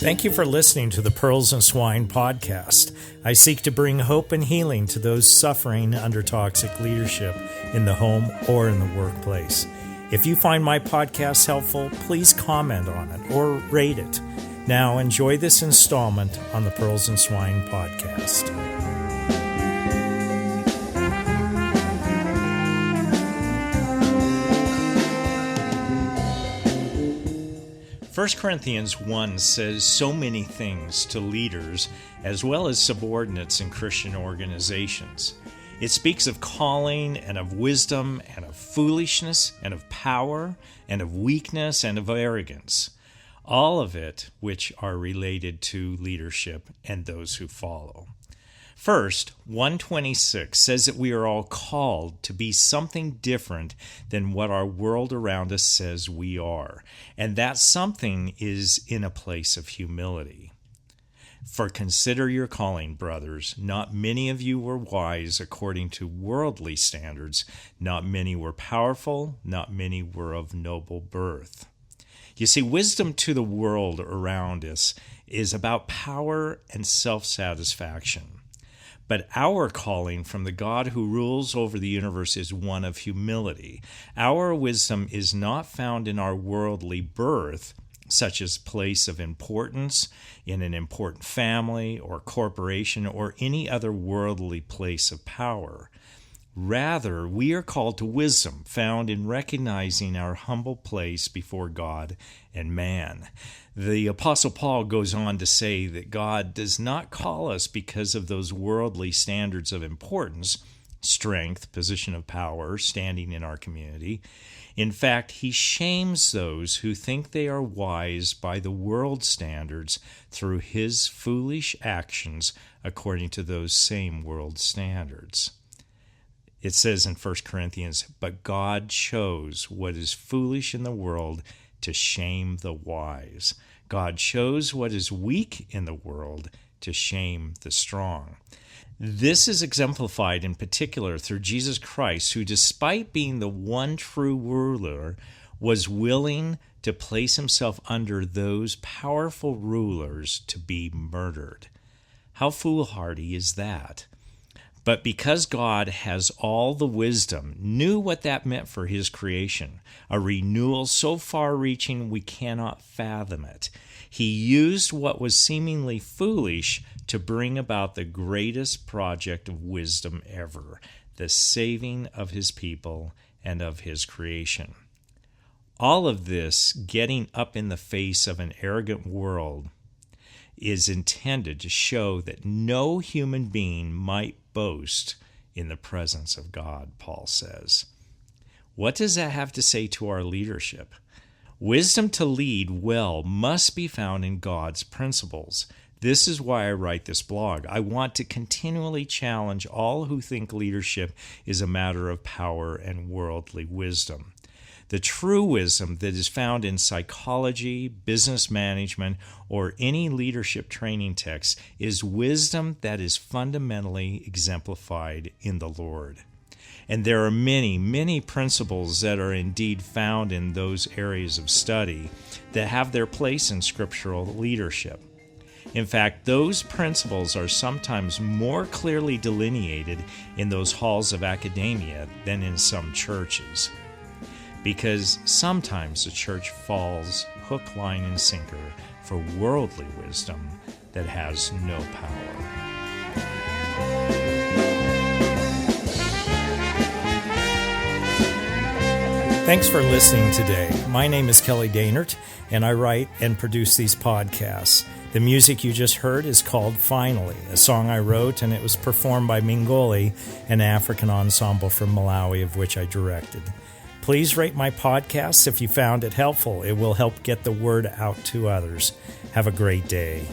Thank you for listening to the Pearls and Swine podcast. I seek to bring hope and healing to those suffering under toxic leadership in the home or in the workplace. If you find my podcast helpful, please comment on it or rate it. Now enjoy this installment on the Pearls and Swine podcast. 1 Corinthians 1 says so many things to leaders as well as subordinates in Christian organizations. It speaks of calling and of wisdom and of foolishness and of power and of weakness and of arrogance, all of it which are related to leadership and those who follow. First, 126 says that we are all called to be something different than what our world around us says we are, and that something is in a place of humility. For consider your calling, brothers. Not many of you were wise according to worldly standards. Not many were powerful. Not many were of noble birth. You see, wisdom to the world around us is about power and self-satisfaction. But our calling from the God who rules over the universe is one of humility. Our wisdom is not found in our worldly birth, such as place of importance in an important family or corporation or any other worldly place of power. Rather, we are called to wisdom found in recognizing our humble place before God and man. The Apostle Paul goes on to say that God does not call us because of those worldly standards of importance, strength, position of power, standing in our community. In fact, he shames those who think they are wise by the world standards through his foolish actions according to those same world standards. It says in 1 Corinthians, "But God chose what is foolish in the world to shame the wise. God chose what is weak in the world to shame the strong." This is exemplified in particular through Jesus Christ, who, despite being the one true ruler, was willing to place himself under those powerful rulers to be murdered. How foolhardy is that? But because God has all the wisdom, knew what that meant for his creation, a renewal so far-reaching we cannot fathom it, he used what was seemingly foolish to bring about the greatest project of wisdom ever, the saving of his people and of his creation. All of this, getting up in the face of an arrogant world, is intended to show that no human being might boast in the presence of God, Paul says. What does that have to say to our leadership? Wisdom to lead well must be found in God's principles. This is why I write this blog. I want to continually challenge all who think leadership is a matter of power and worldly wisdom. The true wisdom that is found in psychology, business management, or any leadership training text is wisdom that is fundamentally exemplified in the Lord. And there are many, many principles that are indeed found in those areas of study that have their place in scriptural leadership. In fact, those principles are sometimes more clearly delineated in those halls of academia than in some churches. Because sometimes the church falls hook, line, and sinker for worldly wisdom that has no power. Thanks for listening today. My name is Kelly Dainert, and I write and produce these podcasts. The music you just heard is called Finally, a song I wrote, and it was performed by Mingoli, an African ensemble from Malawi, of which I directed. Please rate my podcast if you found it helpful. It will help get the word out to others. Have a great day.